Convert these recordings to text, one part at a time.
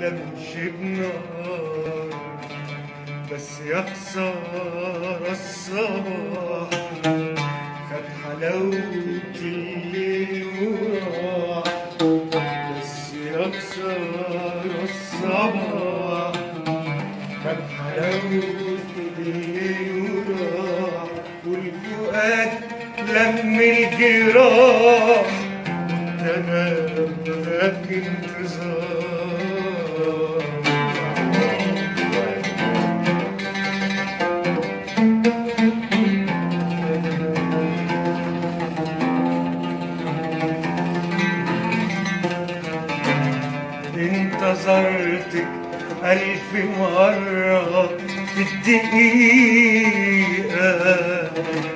تحلمش بنار، بس يا خسارة الصباح خد حلاوة الليل وراح. بس يا خسارة الصباح خد حلاوة الليل وراح، والفؤاد لم الجراح تنام في انتظار. انتظرتك 1000 مرة في الدقيقة،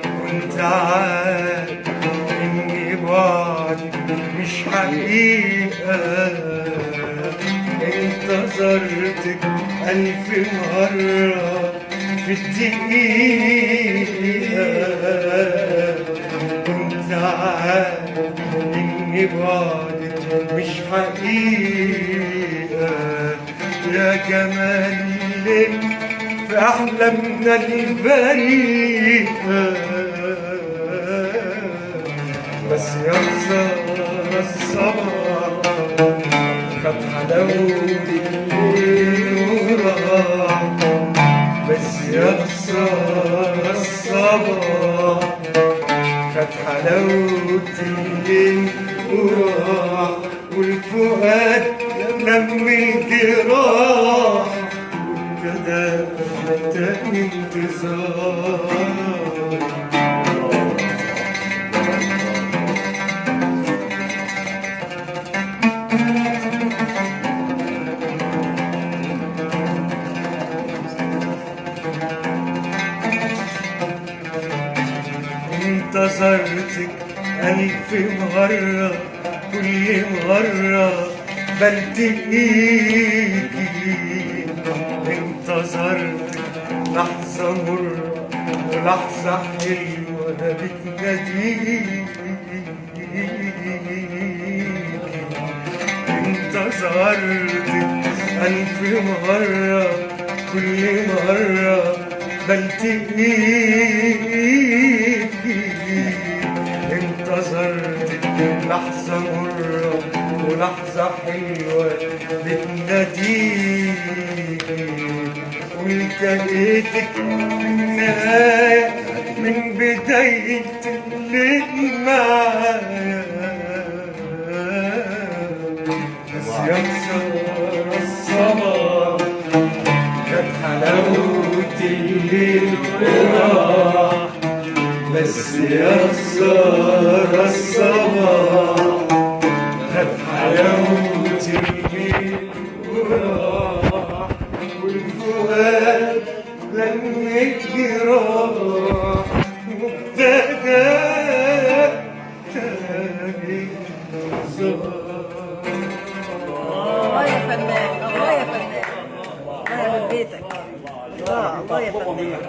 كنت عارف إني بعدك مش حقيقة. انتظرتك 1000 مرة في الدقيقة، كنت عارف إني بعدك مش حقيقة. يا جمال الليل في أحلامنا البريئة، بس يا خسارة الصباح خد حلاوة الليل وراح. بس يا خسارة الصباح خد حلاوة الليل وراح، والفؤاد لم الجراح وابتدى تاني انتظار. انتظرتك 1000 مرة، كل مرة بلتقيكي. انتظرتك لحظة مرة ولحظة حلوة بتناديكي. انتظرتك 1000 مرة، كل مرة بلتقيكي. انتظرتك لحظة مرة ولحظة حلوة بتناديكي، والتقيتك في النهاية من بداية الليل معايا. بس يا خسارة الصباح خد حلاوة الليل وراح. بس يا خسارة الصباح خد حلاوة الليل وراح، والفؤاد لم الجراح وابتدى تاني الله يا فنان، الله يا فنان، الله يا بيتك، الله يا فنان.